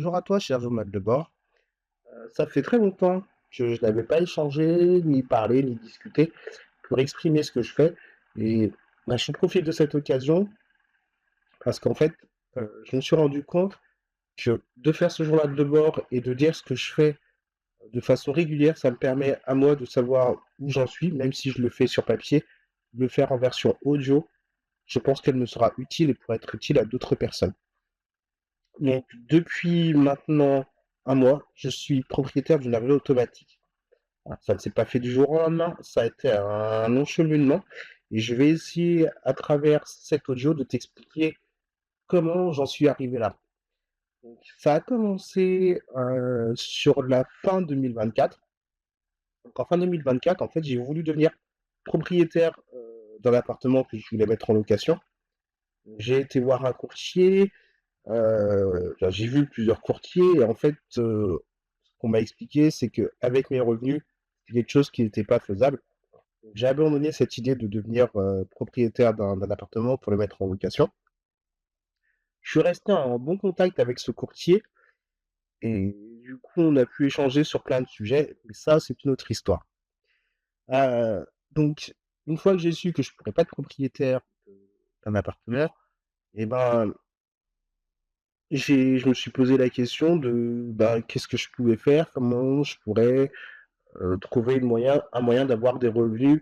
Bonjour à toi, cher journal de bord. Ça fait très longtemps que je n'avais pas échangé, ni parlé, ni discuté pour exprimer ce que je fais. Et je profite de cette occasion parce qu'en fait, je me suis rendu compte que de faire ce journal de bord et de dire ce que je fais de façon régulière, ça me permet à moi de savoir où j'en suis, même si je le fais sur papier, de le faire en version audio. Je pense qu'elle me sera utile et pourra être utile à d'autres personnes. Donc, depuis maintenant un mois, je suis propriétaire d'une laverie automatique. Alors, ça ne s'est pas fait du jour au lendemain, ça a été un long cheminement. Et je vais essayer, à travers cet audio, de t'expliquer comment j'en suis arrivé là. Donc, ça a commencé sur la fin 2024. Donc, en fin 2024, en fait, j'ai voulu devenir propriétaire d'un appartement que je voulais mettre en location. J'ai été voir un courtier, j'ai vu plusieurs courtiers et en fait, ce qu'on m'a expliqué, c'est qu'avec mes revenus, c'est quelque chose qui n'était pas faisable. Donc j'ai abandonné cette idée de devenir, propriétaire d'un appartement pour le mettre en location. Je suis resté en bon contact avec ce courtier et du coup, on a pu échanger sur plein de sujets, mais ça, c'est une autre histoire. Donc une fois que j'ai su que je pourrais pas être propriétaire d'un appartement et ben, je me suis posé la question de, bah, qu'est-ce que je pouvais faire? Comment je pourrais, trouver un moyen d'avoir des revenus,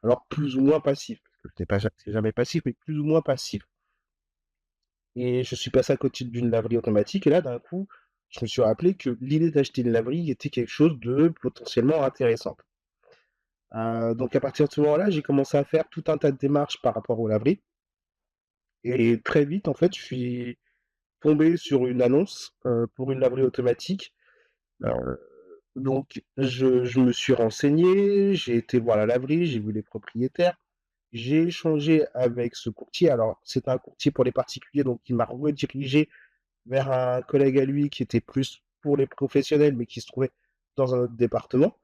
alors plus ou moins passifs, parce que c'est jamais passif, mais plus ou moins passif. Et je suis passé à côté d'une laverie automatique et là, d'un coup, je me suis rappelé que l'idée d'acheter une laverie était quelque chose de potentiellement intéressant. Donc à partir de ce moment-là, j'ai commencé à faire tout un tas de démarches par rapport aux laveries et très vite, en fait, je suis tombé sur une annonce, pour une laverie automatique. Heu, donc je me suis renseigné, j'ai été voir la laverie, j'ai vu les propriétaires. J'ai échangé avec ce courtier. Alors, c'est un courtier pour les particuliers, donc il m'a redirigé vers un collègue à lui qui était plus pour les professionnels, mais qui se trouvait dans un autre département.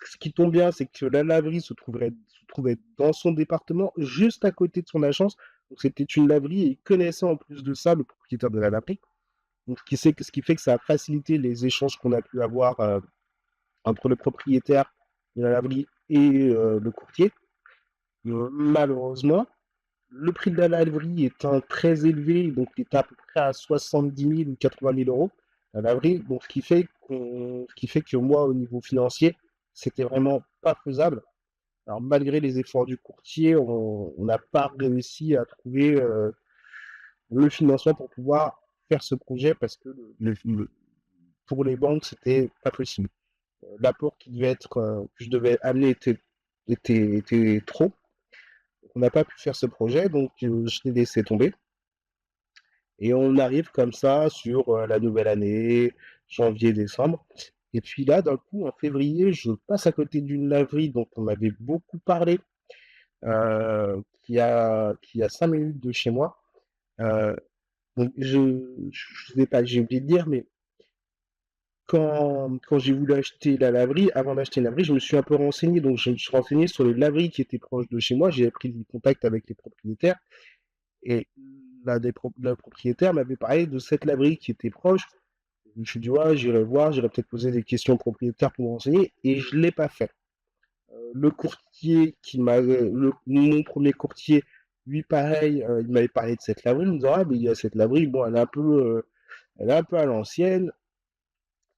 Ce qui tombe bien, c'est que la laverie se trouvait dans son département, juste à côté de son agence. Donc, c'était une laverie et il connaissait en plus de ça le propriétaire de la laverie. Donc, ce qui fait que ça a facilité les échanges qu'on a pu avoir entre le propriétaire de la laverie et le courtier. Malheureusement, le prix de la laverie étant très élevé, donc il est à peu près à 70 000 ou 80 000 euros, la laverie, donc ce qui fait que moi, au niveau financier, c'était vraiment pas faisable. Alors malgré les efforts du courtier, on n'a pas réussi à trouver le financement pour pouvoir faire ce projet parce que pour les banques, c'était pas possible. L'apport que je devais amener était trop. On n'a pas pu faire ce projet, donc je l'ai laissé tomber. Et on arrive comme ça sur la nouvelle année, janvier, décembre. Et puis là, d'un coup, en février, je passe à côté d'une laverie dont on m'avait beaucoup parlé, qui a 5 minutes de chez moi. Euh, donc je sais pas, j'ai oublié de dire, mais quand j'ai voulu acheter la laverie, avant d'acheter la laverie, je me suis un peu renseigné. Donc je me suis renseigné sur les laveries qui étaient proches de chez moi. J'ai pris contact avec les propriétaires. Et la propriétaire m'avait parlé de cette laverie qui était proche. Je me suis dit, ouais, j'irai voir, j'irai peut-être poser des questions au propriétaire pour me renseigner, et je ne l'ai pas fait. Le courtier mon premier courtier, lui, pareil, il m'avait parlé de cette laverie, il me disait, ah, mais il y a cette laverie, bon, elle est un peu à l'ancienne,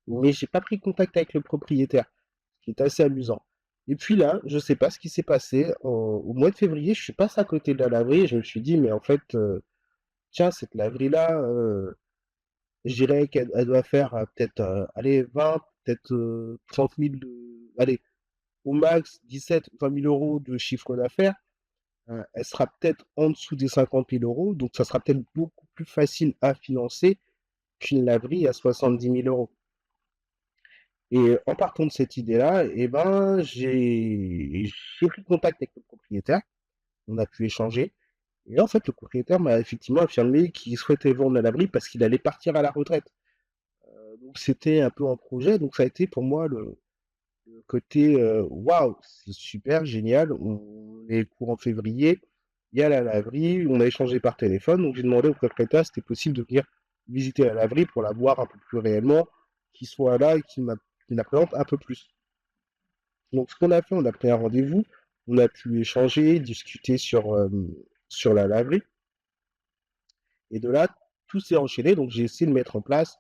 mais j'ai pas pris contact avec le propriétaire, ce qui est assez amusant. Et puis là, je sais pas ce qui s'est passé, au mois de février, je suis passé à côté de la laverie, et je me suis dit, mais en fait, tiens, cette laverie-là, je dirais qu'elle doit faire peut-être, allez, 20, peut-être 30 000 allez, au max 17, 20 000 euros de chiffre d'affaires. Elle sera peut-être en dessous des 50 000 euros, donc ça sera peut-être beaucoup plus facile à financer qu'une laverie à 70 000 euros. Et en partant de cette idée-là, eh ben, j'ai pris contact avec le propriétaire, on a pu échanger. Et là, en fait, le propriétaire m'a effectivement affirmé qu'il souhaitait vendre la laverie parce qu'il allait partir à la retraite. Donc c'était un peu un projet, donc ça a été pour moi le côté, waouh, c'est super génial, on est courant février, il y a la laverie, on a échangé par téléphone, donc j'ai demandé au propriétaire si c'était possible de venir visiter la laverie pour la voir un peu plus réellement, qu'il soit là et qu'il la présente un peu plus. Donc, ce qu'on a fait, on a pris un rendez-vous, on a pu échanger, discuter sur la laverie, et de là, tout s'est enchaîné. Donc, j'ai essayé de mettre en place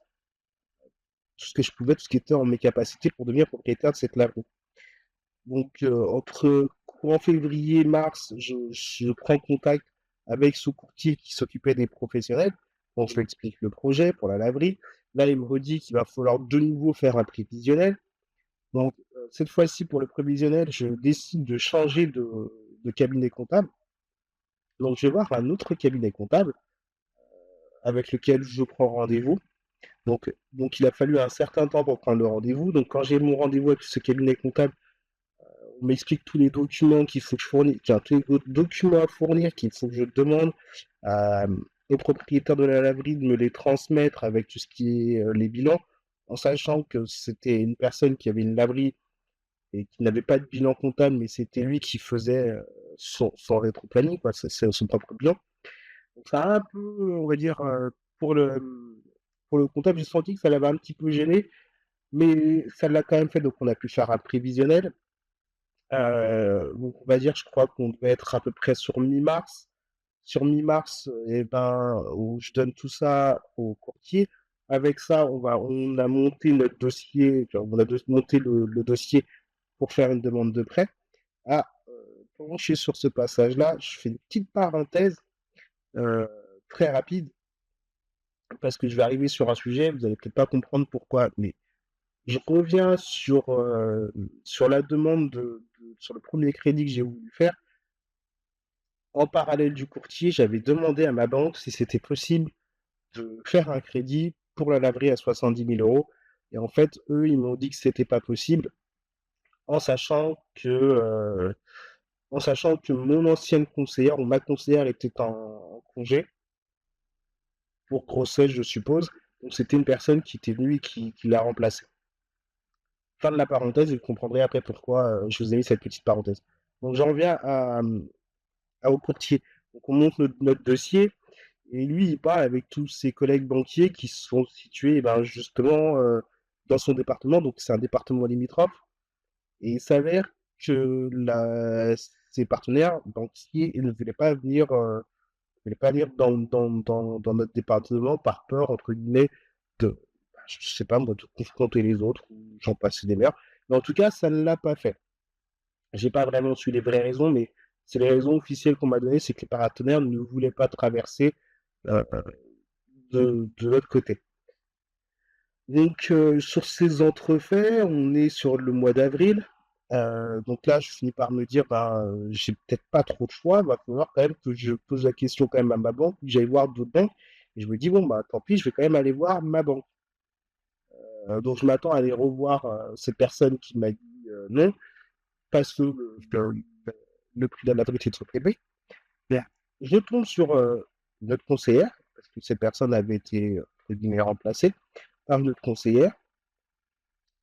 tout ce que je pouvais, tout ce qui était en mes capacités pour devenir propriétaire de cette laverie. Donc, entre courant février, mars, je prends contact avec ce courtier qui s'occupait des professionnels. Donc, je lui explique le projet pour la laverie. Là, il me redit qu'il va falloir de nouveau faire un prévisionnel. Donc, cette fois-ci, pour le prévisionnel, je décide de changer de cabinet comptable. Donc, je vais voir un autre cabinet comptable avec lequel je prends rendez-vous. Donc, il a fallu un certain temps pour prendre le rendez-vous. Donc, quand j'ai mon rendez-vous avec ce cabinet comptable, on m'explique tous les documents qu'il faut que je fournisse, tous les documents à fournir qu'il faut que je demande au propriétaire de la laverie de me les transmettre avec tout ce qui est les bilans, en sachant que c'était une personne qui avait une laverie et qui n'avait pas de bilan comptable, mais c'était lui qui faisait son rétro-planning, quoi, c'est son propre bilan. Donc ça a un peu, on va dire, pour pour le comptable, j'ai senti que ça l'avait un petit peu gêné, mais ça l'a quand même fait, donc on a pu faire un prévisionnel. Donc on va dire, je crois qu'on devait être à peu près sur mi-mars. Sur mi-mars, et ben, où je donne tout ça au courtier. Avec ça, on a monté notre dossier, on a monté le dossier pour faire une demande de prêt. Ah, pendant que je suis sur ce passage-là, je fais une petite parenthèse euh, très rapide parce que je vais arriver sur un sujet, vous allez peut-être pas comprendre pourquoi, mais je reviens sur la demande sur le premier crédit que j'ai voulu faire. En parallèle du courtier, j'avais demandé à ma banque si c'était possible de faire un crédit pour la laverie à 70 000 euros. Et en fait, eux, ils m'ont dit que c'était pas possible, en sachant que, euh, en sachant que mon ancienne conseillère ou ma conseillère était en congé pour grossesse, je suppose. Donc c'était une personne qui était venue et qui l'a remplacée. Fin de la parenthèse, et vous comprendrez après pourquoi je vous ai mis cette petite parenthèse. Donc j'en viens au courtier. Donc on monte notre dossier. Et lui, il parle avec tous ses collègues banquiers qui sont situés ben, justement dans son département. Donc, c'est un département limitrophe. Et il s'avère que ses partenaires banquiers ils ne voulaient pas venir dans notre département par peur, entre guillemets, de, je sais pas moi, de confronter les autres, ou j'en passe des meilleurs. Mais en tout cas, ça ne l'a pas fait. J'ai pas vraiment su les vraies raisons, mais c'est les raisons officielles qu'on m'a données, c'est que les partenaires ne voulaient pas traverser euh, de l'autre côté. Donc, sur ces entrefaits, on est sur le mois d'avril. Donc là, je finis par me dire, ben, j'ai peut-être pas trop de choix. Il va falloir quand même que je pose la question quand même à ma banque, que j'aille voir d'autres banques. Et je me dis, bon, bah, tant pis, je vais quand même aller voir ma banque. Donc, je m'attends à aller revoir cette personne qui m'a dit non, parce que le prix de la laverie était trop élevé. Bien, je tombe sur notre conseillère, parce que cette personne avait été, entre guillemets, remplacée par notre conseillère.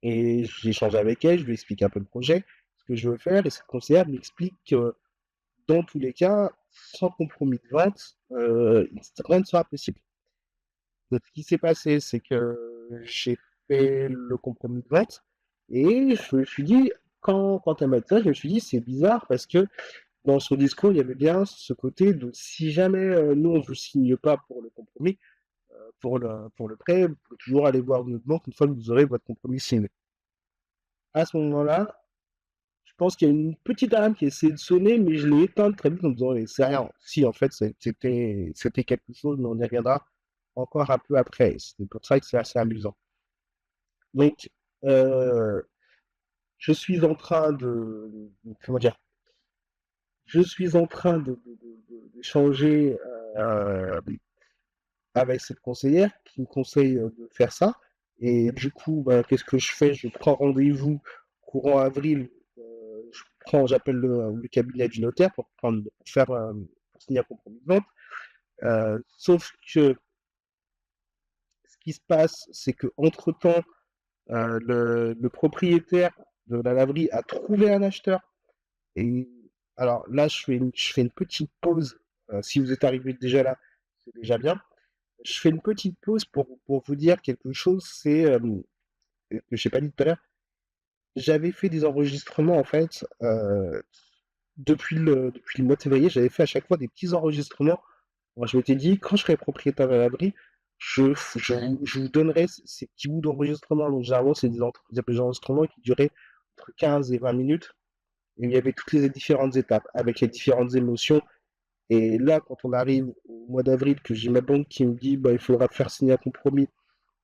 Et j'échange avec elle, je lui explique un peu le projet, ce que je veux faire, et cette conseillère m'explique que dans tous les cas, sans compromis de vente, rien ne sera possible. Donc, ce qui s'est passé, c'est que j'ai fait le compromis de vente, et je me suis dit, quand elle m'a dit ça, je me suis dit, c'est bizarre parce que dans son discours, il y avait bien ce côté de si jamais nous, on ne vous signe pas pour le compromis, pour le prêt, vous pouvez toujours aller voir notre banque une fois que vous aurez votre compromis signé. À ce moment-là, je pense qu'il y a une petite alarme qui a essayé de sonner, mais je l'ai éteinte très vite en me disant, «Eh, c'est rien. Si, en fait, c'était quelque chose, mais on y reviendra encore un peu après. C'est pour ça que c'est assez amusant. Donc, euh, je suis en train comment dire, je suis en train d'échanger avec cette conseillère qui me conseille de faire ça. Et du coup, bah, qu'est-ce que je fais? Je prends rendez-vous courant avril. J'appelle le cabinet du notaire pour signer un compromis de vente. Sauf que ce qui se passe, c'est que entre-temps, le propriétaire de la laverie a trouvé un acheteur. Et alors là, je fais une petite pause. Si vous êtes arrivé déjà là, c'est déjà bien. Je fais une petite pause pour vous dire quelque chose, c'est que je n'ai pas dit tout à l'heure. J'avais fait des enregistrements en fait depuis le mois de février. J'avais fait à chaque fois des petits enregistrements. Moi, je m'étais dit, quand je serai propriétaire d'un abri, je vous donnerai ces petits bouts d'enregistrement. Donc, généralement, c'est des enregistrements qui duraient entre 15 et 20 minutes. Et il y avait toutes les différentes étapes, avec les différentes émotions. Et là, quand on arrive au mois d'avril, que j'ai ma banque qui me dit, bah, il faudra faire signer un compromis,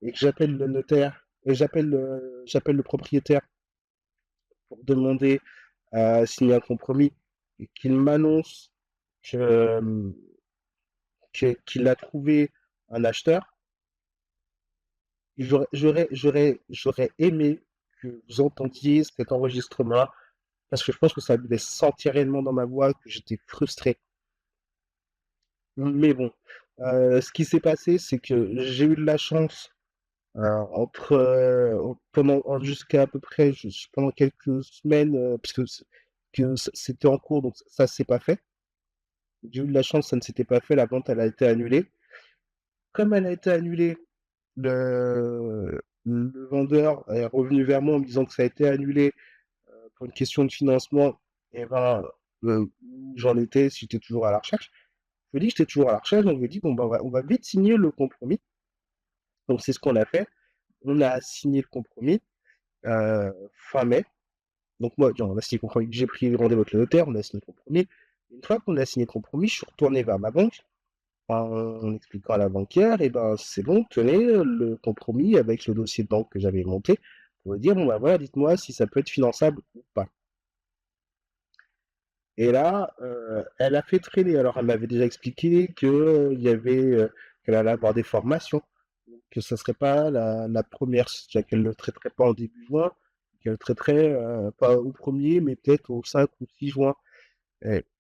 et que j'appelle le notaire, et j'appelle le propriétaire pour demander à signer un compromis, et qu'il m'annonce que, qu'il a trouvé un acheteur, j'aurais aimé que vous entendiez cet enregistrement, parce que je pense que ça devait sentir réellement dans ma voix que j'étais frustré. Mais bon, ce qui s'est passé, c'est que j'ai eu de la chance jusqu'à à peu près pendant quelques semaines, puisque c'était en cours, donc ça s'est pas fait. J'ai eu de la chance, ça ne s'était pas fait, la vente elle a été annulée. Comme elle a été annulée, le vendeur est revenu vers moi en me disant que ça a été annulé pour une question de financement. Et ben, où j'en étais, si j'étais toujours à la recherche. Je lui ai dit que j'étais toujours à la recherche, donc je lui ai dit bon, ben, on va vite signer le compromis. Donc c'est ce qu'on a fait. On a signé le compromis fin mai. Donc moi, on a signé le compromis. J'ai pris rendez-vous avec le notaire, on a signé le compromis. Une fois qu'on a signé le compromis, je suis retourné vers ma banque en expliquant à la banquière, et ben c'est bon, tenez le compromis avec le dossier de banque que j'avais monté pour lui dire bon ben voilà, dites-moi si ça peut être finançable ou pas. Et là, elle a fait traîner. Alors elle m'avait déjà expliqué que il y avait qu'elle allait avoir des formations, que ça serait pas la première, qu'elle ne le traiterait pas en début juin, qu'elle le traiterait pas au premier, mais peut-être au 5 ou 6 juin.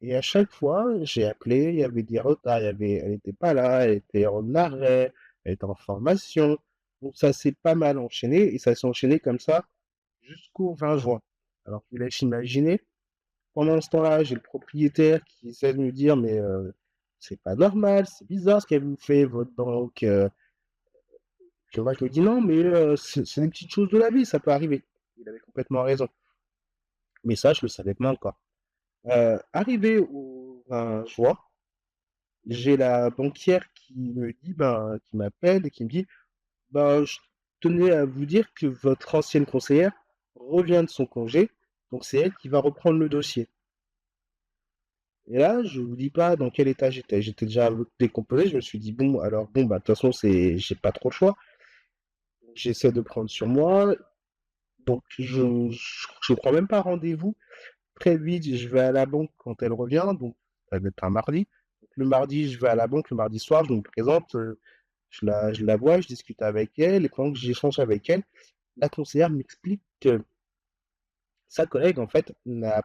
Et à chaque fois, j'ai appelé, il y avait des retards, elle n'était pas là, elle était en arrêt, elle était en formation. Donc ça s'est pas mal enchaîné, et ça s'est enchaîné comme ça jusqu'au 20 juin. Alors, je vous laisse imaginer, pendant ce temps-là, j'ai le propriétaire qui essaie de me dire, mais c'est pas normal, c'est bizarre ce qu'elle vous fait, votre banque. Puis moi, je lui dis non, mais c'est des petites choses de la vie, ça peut arriver. Il avait complètement raison. Mais ça, je le savais pas encore. Arrivé au 20 juin, j'ai la banquière qui me dit, ben, qui m'appelle et qui me dit, ben, je tenais à vous dire que votre ancienne conseillère revient de son congé, donc c'est elle qui va reprendre le dossier. Et là, je vous dis pas dans quel état j'étais. J'étais déjà décomposé. Je me suis dit, bon, alors, bon, bah, de toute façon, j'ai pas trop le choix. J'essaie de prendre sur moi. Donc, je prends même pas rendez-vous. Très vite, je vais à la banque quand elle revient. Donc, ça va être un mardi. Donc, le mardi, je vais à la banque. Le mardi soir, je me présente. Je la vois, je discute avec elle. Et pendant que j'échange avec elle, la conseillère m'explique que sa collègue, en fait, n'a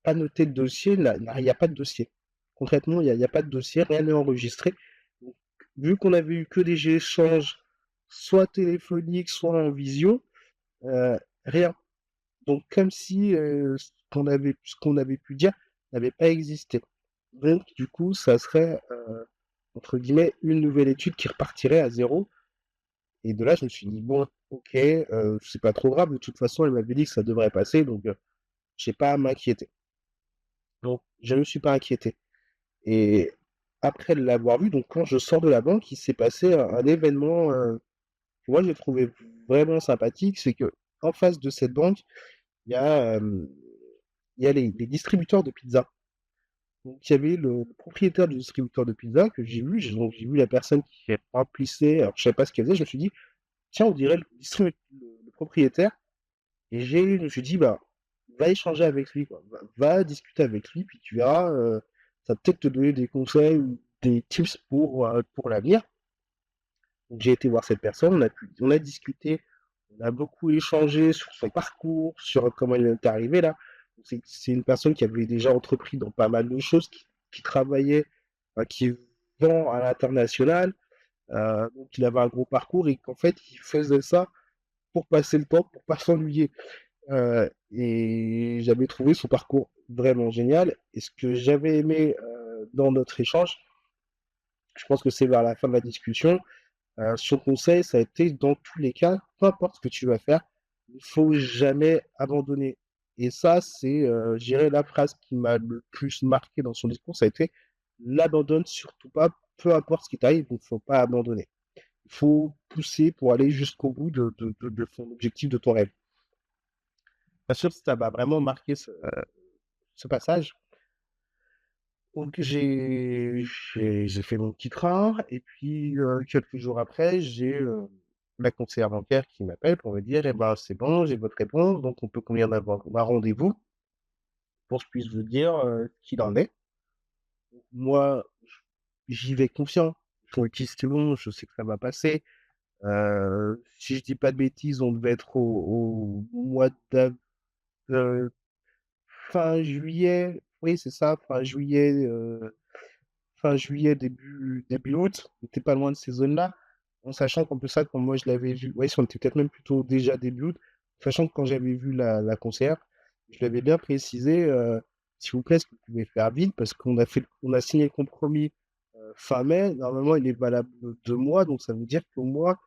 pas noté de dossier. Il n'y a pas de dossier. Concrètement, il y a pas de dossier. Rien n'est enregistré. Donc, vu qu'on avait eu que des échanges, soit téléphoniques, soit en visio, rien. Donc, comme si ce qu'on avait pu dire n'avait pas existé. Donc, du coup, ça serait, entre guillemets, une nouvelle étude qui repartirait à zéro. Et de là, je me suis dit, bon, ok, c'est pas trop grave. De toute façon, elle m'avait dit que ça devrait passer, donc j'ai pas à m'inquiéter. Donc, je ne me suis pas inquiété. Et après l'avoir vu, donc quand je sors de la banque, il s'est passé un événement que moi j'ai trouvé vraiment sympathique, c'est que en face de cette banque, il y a, il y a les distributeurs de pizza. Donc il y avait le propriétaire du distributeur de pizza que j'ai vu, donc j'ai vu la personne qui remplissait, alors je savais pas ce qu'elle faisait, je me suis dit, tiens, on dirait le propriétaire, et je me suis dit, bah, va échanger avec lui, quoi. Va discuter avec lui, puis tu verras, ça va peut-être te donner des conseils ou des tips pour l'avenir. Donc j'ai été voir cette personne, on a discuté, on a beaucoup échangé sur son parcours, sur comment il est arrivé là. C'est une personne qui avait déjà entrepris dans pas mal de choses, qui travaillait, qui vend à l'international, donc il avait un gros parcours et qu'en fait il faisait ça pour passer le temps, pour pas s'ennuyer. Et j'avais trouvé son parcours vraiment génial. Et ce que j'avais aimé dans notre échange, je pense que c'est vers la fin de la discussion. Son conseil, ça a été dans tous les cas, peu importe ce que tu vas faire, il faut jamais abandonner. Et ça, c'est, je dirais, la phrase qui m'a le plus marqué dans son discours, ça a été l'abandonne surtout pas, peu importe ce qui t'arrive, il ne faut pas abandonner. Il faut pousser pour aller jusqu'au bout de ton objectif, de ton rêve. Bien sûr, ça m'a vraiment marqué ce passage. Donc j'ai fait mon petit train et puis, quelques jours après, j'ai, ma conseillère bancaire qui m'appelle pour me dire: «Eh ben, c'est bon, j'ai votre réponse, donc on peut convenir d'un rendez-vous pour que je puisse vous dire, ce qu'il en est». Moi, j'y vais confiant. Je me dis: «C'est bon, je sais que ça va passer». Si je dis pas de bêtises, on devait être au mois heu, fin juillet. Oui, c'est ça, fin juillet, début août, on était pas loin de ces zones-là, en sachant qu'en plus ça, quand moi je l'avais vu, ouais, si on était peut-être même plutôt déjà début août, sachant que quand j'avais vu la conseillère, je lui avais bien précisé, s'il vous plaît, est-ce que vous pouvez faire vite parce on a signé le compromis fin mai, normalement il est valable 2 mois, donc ça veut dire que moi,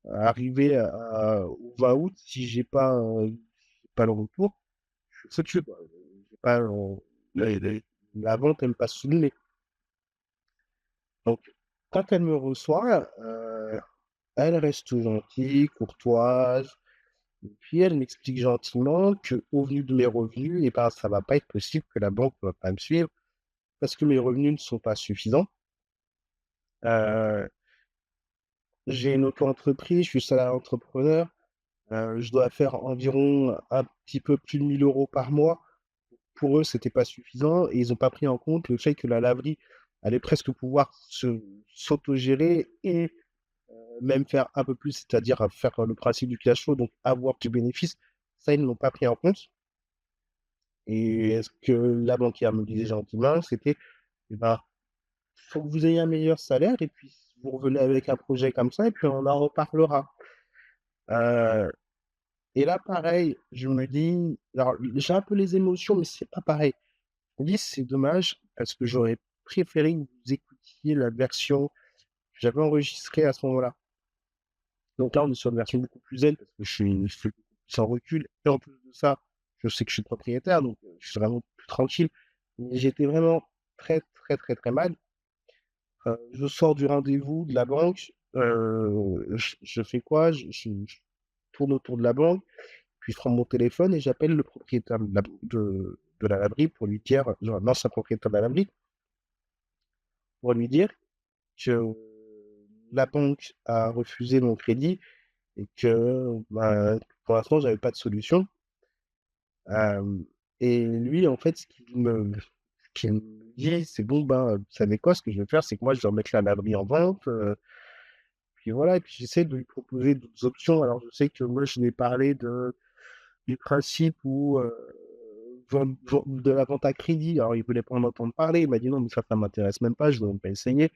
arrivé au 20 août, si j'ai pas le retour, je suis foutu, quoi. J'ai pas, la vente, elle me passe sous le nez. Donc, quand elle me reçoit, elle reste gentille, courtoise, et puis elle m'explique gentiment qu'au vu de mes revenus, et ben, ça va pas être possible que la banque ne va pas me suivre parce que mes revenus ne sont pas suffisants. Heu, j'ai une auto-entreprise, je suis salarié entrepreneur, je dois faire environ un petit peu plus de 1 000 € par mois. Pour eux, c'était pas suffisant et ils ont pas pris en compte le fait que la laverie allait presque pouvoir s'autogérer et même faire un peu plus, c'est-à-dire faire le principe du cash flow, donc avoir du bénéfice, ça, ils ne l'ont pas pris en compte. Et ce que la banquière me disait gentiment, c'était, eh ben, faut que vous ayez un meilleur salaire et puis vous revenez avec un projet comme ça et puis on en reparlera. Euh, et là, pareil, je me dis, alors j'ai un peu les émotions, mais c'est pas pareil. Je me dis, c'est dommage parce que j'aurais préféré que vous écoutiez la version que j'avais enregistrée à ce moment-là. Donc là, on est sur une version beaucoup plus zen parce que je suis beaucoup plus en recul et en plus de ça, je sais que je suis propriétaire, donc je suis vraiment plus tranquille. Mais j'étais vraiment très, très, très, très mal. Je sors du rendez-vous de la banque, je fais quoi? Je tourne autour de la banque, puis je prends mon téléphone et j'appelle le propriétaire de la laverie pour lui dire, genre l'ancien propriétaire de la laverie, pour lui dire que la banque a refusé mon crédit et que, bah, pour l'instant, j'avais pas de solution. Hem et lui, en fait, ce qu'il me dit, c'est: «Bon, ben, vous savez quoi? Ce que je vais faire, c'est que moi, je vais remettre la laverie en vente, puis voilà». Et puis j'essaie de lui proposer d'autres options. Alors je sais que moi, je lui ai parlé du principe où, de la vente à crédit. Alors il voulait pas en entendre parler. Il m'a dit: «Non, mais ça m'intéresse même pas, je veux même pas essayer».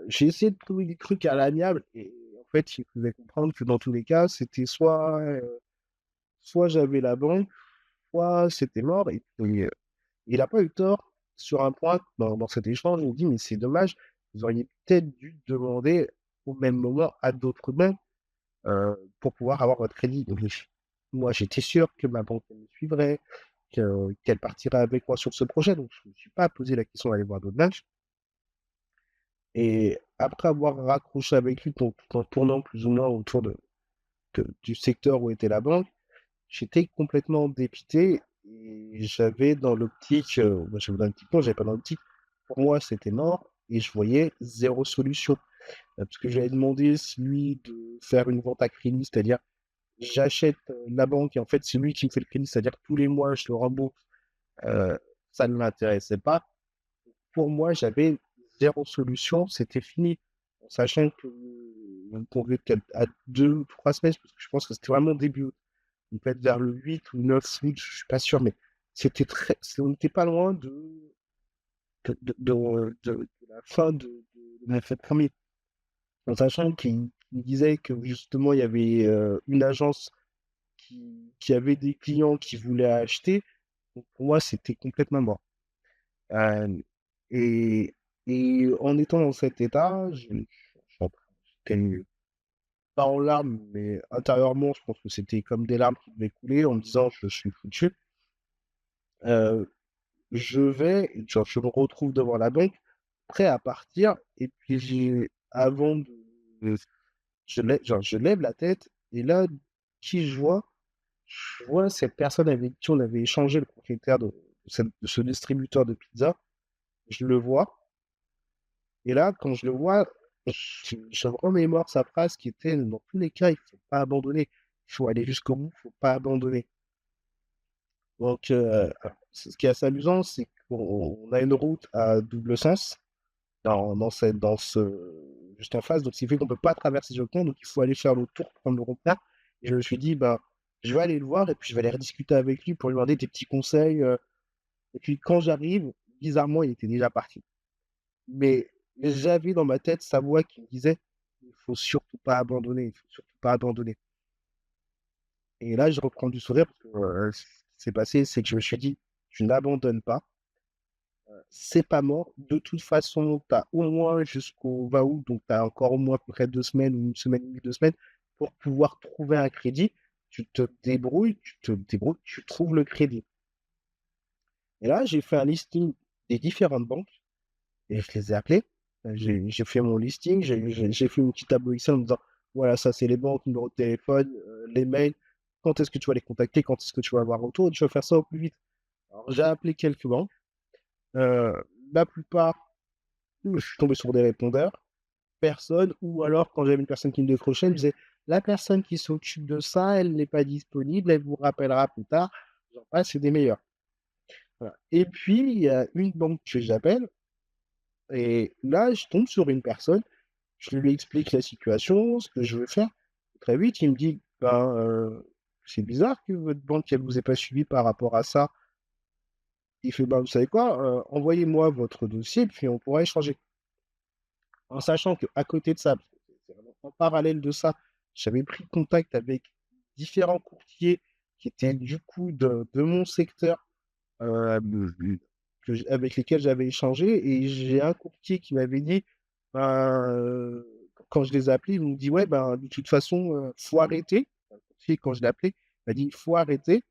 J'ai essayé de trouver des trucs à l'amiable et en fait, il faisait comprendre que dans tous les cas, c'était soit j'avais la banque, soit c'était mort. Et puis, il a pas eu tort sur un point dans cet échange. Il me dit: «Mais c'est dommage, vous auriez peut-être dû demander au même moment à d'autres banques, pour pouvoir avoir votre crédit». Donc moi, j'étais sûr que ma banque elle me suivrait, qu'elle partirait avec moi sur ce projet, donc je me suis pas posé la question d'aller voir d'autres banques. Et après avoir raccroché avec lui, donc tout en tournant plus ou moins autour du secteur où était la banque, j'étais complètement dépité et j'avais dans l'optique, moi j'avais dans l'optique non, j'avais pas dans l'optique. Pour moi, c'était mort et je voyais zéro solution. Parce que j'avais demandé lui de faire une vente à crédit, c'est-à-dire j'achète, la banque et en fait, c'est lui qui me fait le crédit, c'est-à-dire que tous les mois, je le rembourse. Heu, Ça ne m'intéressait pas. Pour moi, j'avais zéro solution, c'était fini. En sachant que on pouvait peut-être à 2 ou 3 semaines, parce que je pense que c'était vraiment début août. Peut-être vers le 8 ou 9 août, je suis pas sûr, mais on n'était pas loin de la fin de la fête premier. En sachant qu'il disait que justement il y avait une agence qui avait des clients qui voulaient acheter. Donc pour moi, c'était complètement mort. Euh, et, Et en étant dans cet état, j'étais pas en larmes, mais intérieurement, je pense que c'était comme des larmes qui devaient couler en me disant: «Je suis foutu». Heu, genre, je me retrouve devant la banque, prêt à partir et puis avant de je lève la tête et là, qui je vois? Je vois cette personne avec qui on avait échangé, le propriétaire de ce distributeur de pizza. Je le vois et là, quand je le vois, je me remémore sa phrase qui était: «Dans tous les cas, il faut pas abandonner. Il faut aller jusqu'au bout, il faut pas abandonner». Donc, ce qui est assez amusant, c'est qu'on a une route à double sens dans ce juste en face, donc ce qui fait qu'on peut pas traverser directement, donc il faut aller faire le tour, prendre le rond-point et je me suis dit: «Bah, je vais aller le voir et puis je vais aller rediscuter avec lui pour lui demander des petits conseils», et puis quand j'arrive, bizarrement, il était déjà parti. Mais j'avais dans ma tête sa voix qui me disait: «Il faut surtout pas abandonner, il faut surtout pas abandonner». Et là, je reprends du sourire parce que, ce qui s'est passé, c'est que je me suis dit: «Tu n'abandonnes pas, c'est pas mort. De toute façon, tu as au moins jusqu'au 20 août, donc tu as encore au moins à peu près 2 semaines ou 1 semaine et demie, 2 semaines pour pouvoir trouver un crédit. Tu te débrouilles, tu trouves le crédit». Et là, j'ai fait un listing des différentes banques et je les ai appelées. J'ai fait mon listing, j'ai fait une petite tableau Excel en me disant: «Voilà, ça, c'est les banques, numéro de téléphone, les mails, quand est-ce que tu vas les contacter, quand est-ce que tu vas avoir un retour et tu vas faire ça au plus vite». Alors j'ai appelé quelques banques, heu, la plupart, je suis tombé sur des répondeurs, personne ou alors quand j'avais une personne qui me décrochait, elle me disait: «La personne qui s'occupe de ça, elle n'est pas disponible, elle vous rappellera plus tard». J'en passe et des meilleurs. Voilà et puis il y a une banque que j'appelle et là, je tombe sur une personne, je lui explique la situation, ce que je veux faire. Très vite, il me dit: «Ben, c'est bizarre que votre banque, elle vous ait pas suivi par rapport à ça». Il fait: «Ben, vous savez quoi? Envoyez-moi votre dossier, puis on pourra échanger». En sachant qu'à côté de ça, parce que c'est vraiment en parallèle de ça, j'avais pris contact avec différents courtiers qui étaient du coup de mon secteur, avec lesquels j'avais échangé et j'ai un courtier qui m'avait dit, ben, quand je les ai appelés, ils m'ont dit: «Ouais, ben, de toute façon, faut arrêter». Un courtier, quand je l'ai appelé, il m'a dit: «Il faut arrêter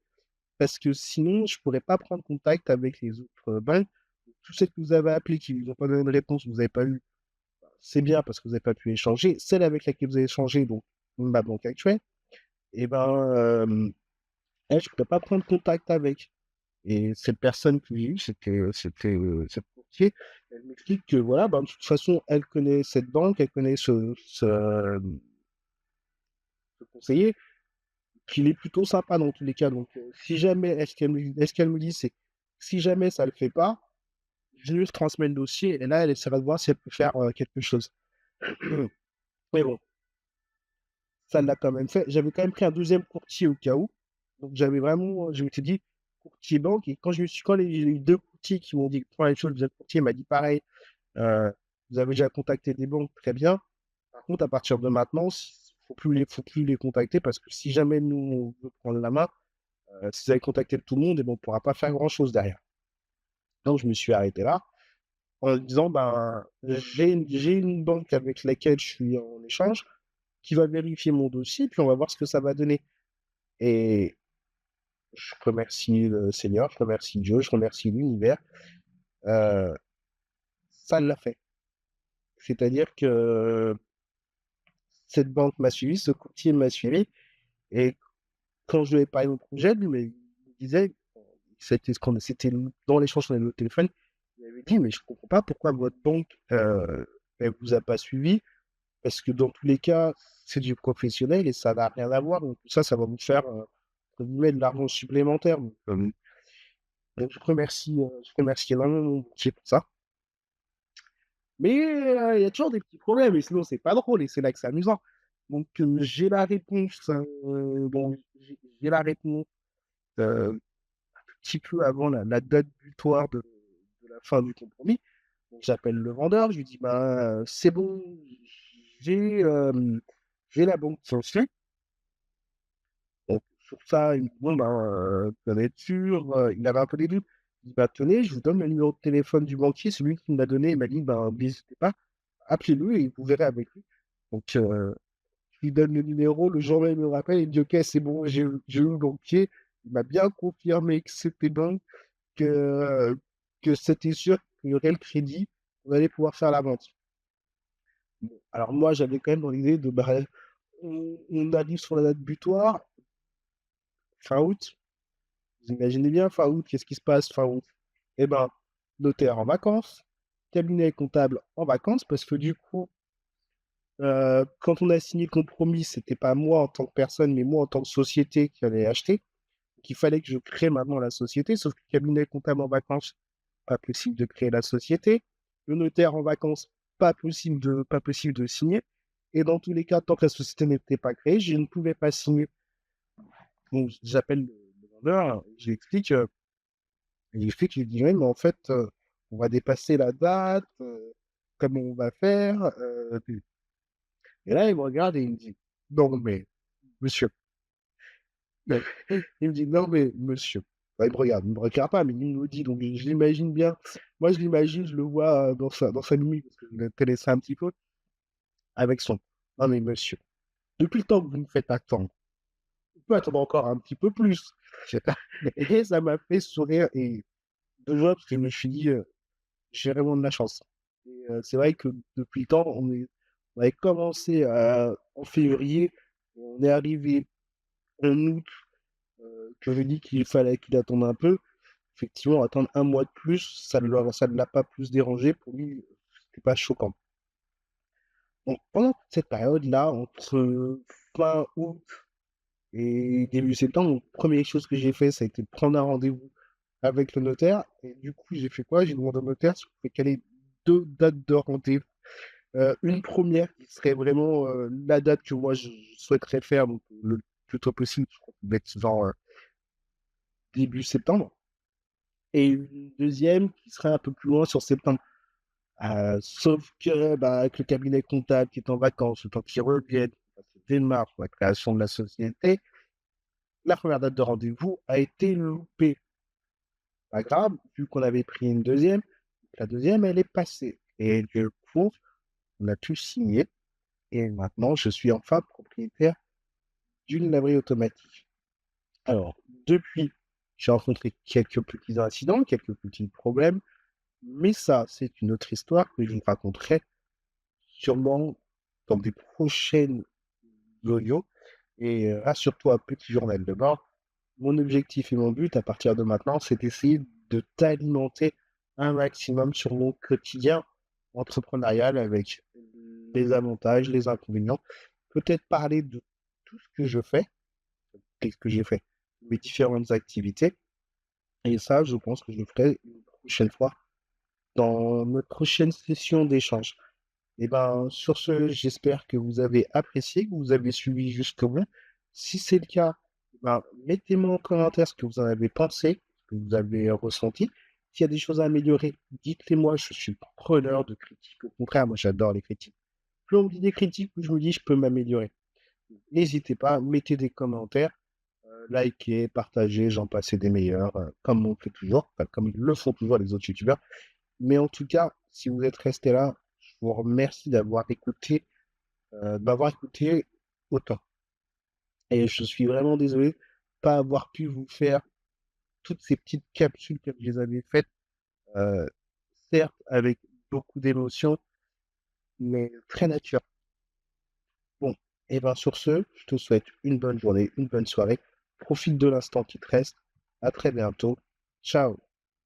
parce que sinon je pourrais pas prendre contact avec les autres, banques. Tous ceux que vous avez appelés qui vous ont pas donné de réponse, vous avez pas eu, c'est bien parce que vous avez pas pu échanger. Celle avec laquelle vous avez échangé, donc ma banque actuelle et ben, elle, je pourrais pas prendre contact avec». Et cette personne que j'ai eue, cette courtier, elle m'explique que voilà, ben, de toute façon, elle connaît cette banque, elle connaît ce conseiller, qu'il est plutôt sympa dans tous les cas. Donc, si jamais, est-ce qu'elle me dit, c'est si jamais ça le fait pas, je lui transmets le dossier et là, elle essaiera de voir si elle peut faire quelque chose. Mais bon, ça l'a quand même fait. J'avais quand même pris un deuxième courtier au cas où. Donc, j'avais vraiment, je m'étais dit, courtier banque. Et quand les 2 courtiers qui m'ont dit pour la même chose, le deuxième courtier m'a dit pareil. Heu, vous avez déjà contacté des banques, très bien. Par contre, à partir de maintenant, faut plus les contacter parce que si jamais nous, on veut prendre la main, si vous avez contacté tout le monde et ben, on pourra pas faire grand chose derrière. Donc je me suis arrêté là, en disant: «Ben, j'ai une banque avec laquelle je suis en échange, qui va vérifier mon dossier, puis on va voir ce que ça va donner». Et je remercie le Seigneur, je remercie Dieu, je remercie l'univers, heu, ça l'a fait. C'est-à-dire que cette banque m'a suivi, ce courtier m'a suivi. Et quand je lui ai parlé de mon projet, lui, mais il me disait, c'était dans l'échange qu'on a eu au téléphone, il m'avait dit: «Mais je comprends pas pourquoi votre banque, elle vous a pas suivi, parce que dans tous les cas, c'est du professionnel et ça n'a rien à voir, donc tout ça, ça va vous faire, entre guillemets «de l'argent supplémentaire». Donc je remercie énormément mon banquier pour ça. Mais, il y a toujours des petits problèmes et sinon c'est pas drôle et c'est là que c'est amusant. Donc, j'ai la réponse, bon, j'ai la réponse, heu petit peu avant la date butoir de la fin du compromis. Donc j'appelle le vendeur, je lui dis: «Ben, c'est bon, j'ai, j'ai la banque sur le site». Donc sur ça, il me dit: «Bon, ben, vous en êtes sûr?» Il avait un peu des doutes. Il m'a tenez, je vous donne le numéro de téléphone du banquier, celui qui me l'a donné, il m'a dit, ben, n'hésitez pas, appelez-le et vous verrez avec lui. Donc, je lui donne le numéro, le jour même, il me rappelle, il me dit, OK, c'est bon, j'ai eu le banquier, il m'a bien confirmé que c'était bon, que c'était sûr qu'il y aurait le crédit, on allait pouvoir faire la vente. Bon, alors moi, j'avais quand même dans l'idée de, bah, on arrive sur la date butoir, fin août. Vous imaginez bien, fin août, qu'est-ce qui se passe fin août? Eh ben, notaire en vacances, cabinet comptable en vacances, parce que du coup, quand on a signé le compromis, c'était pas moi en tant que personne, mais moi en tant que société qui allait acheter. Qu'il fallait que je crée maintenant la société, sauf que le cabinet comptable en vacances, pas possible de créer la société. Le notaire en vacances, pas possible de signer. Et dans tous les cas, tant que la société n'était pas créée, je ne pouvais pas signer. Donc, j'appelle le vendeur, je lui dis, ouais, mais en fait, on va dépasser la date, comment on va faire? Et là, il me regarde et il me dit, non, mais monsieur, mais- il me dit, non, mais monsieur, ouais, il me regarde pas, mais il me dit, donc je l'imagine bien. Moi, je l'imagine, je le vois dans sa nuit, parce que je l'ai laissé un petit peu, avec son, non, mais monsieur, depuis le temps que vous me faites attendre, on peut attendre encore un petit peu plus. Et ça m'a fait sourire et de joie, parce que je me suis dit, j'ai vraiment de la chance. Et c'est vrai que depuis le temps, on avait commencé en février, on est arrivé en août, que je dis qu'il fallait qu'il attende un peu. Effectivement, attendre un mois de plus, ça ne l'a pas plus dérangé. Pour lui, c'était pas choquant. Donc, pendant toute cette période-là, entre fin août et début septembre, la première chose que j'ai fait, ça a été de prendre un rendez-vous avec le notaire. Et du coup, j'ai fait quoi? J'ai demandé au notaire si on pouvait caler 2 dates de rendez-vous. Une première qui serait vraiment la date que moi je souhaiterais faire, donc le plus tôt possible, je crois qu'on va être genre début septembre. Et une deuxième qui serait un peu plus loin sur septembre. Sauf que bah, avec le cabinet comptable qui est en vacances, le temps qu'il revienne, qu'il démarre pour la création de la société, la première date de rendez-vous a été loupée. Pas grave, vu qu'on avait pris une deuxième, la deuxième elle est passée. Et du coup, on a tout signé. Et maintenant, je suis enfin propriétaire d'une laverie automatique. Alors, depuis, j'ai rencontré quelques petits incidents, quelques petits problèmes, mais ça, c'est une autre histoire que je vous raconterai sûrement dans des prochaines audios. Et rassure-toi, petit journal de bord, mon objectif et mon but à partir de maintenant, c'est d'essayer de t'alimenter un maximum sur mon quotidien entrepreneurial avec les avantages, les inconvénients, peut-être parler de tout ce que je fais, qu'est-ce que j'ai fait, mes différentes activités. Et ça, je pense que je le ferai une prochaine fois dans notre prochaine session d'échange. Et ben, sur ce, j'espère que vous avez apprécié, que vous avez suivi jusqu'au bout. Si c'est le cas, ben, mettez-moi en commentaire ce que vous en avez pensé, ce que vous avez ressenti. S'il y a des choses à améliorer, dites-les moi, je suis preneur de critiques. Au contraire, moi j'adore les critiques. Plus on me dit des critiques, plus je me dis je peux m'améliorer. N'hésitez pas, mettez des commentaires, likez, partagez, j'en passe et des meilleurs, comme on fait toujours, enfin, comme le font toujours les autres youtubeurs. Mais en tout cas, si vous êtes resté là, je vous remercie de m'avoir écouté autant. Et je suis vraiment désolé de pas avoir pu vous faire toutes ces petites capsules comme je les avais faites, euh, certes avec beaucoup d'émotions, mais très naturelles. Bon, et bien sur ce, je te souhaite une bonne journée, une bonne soirée. Profite de l'instant qui te reste. À très bientôt. Ciao.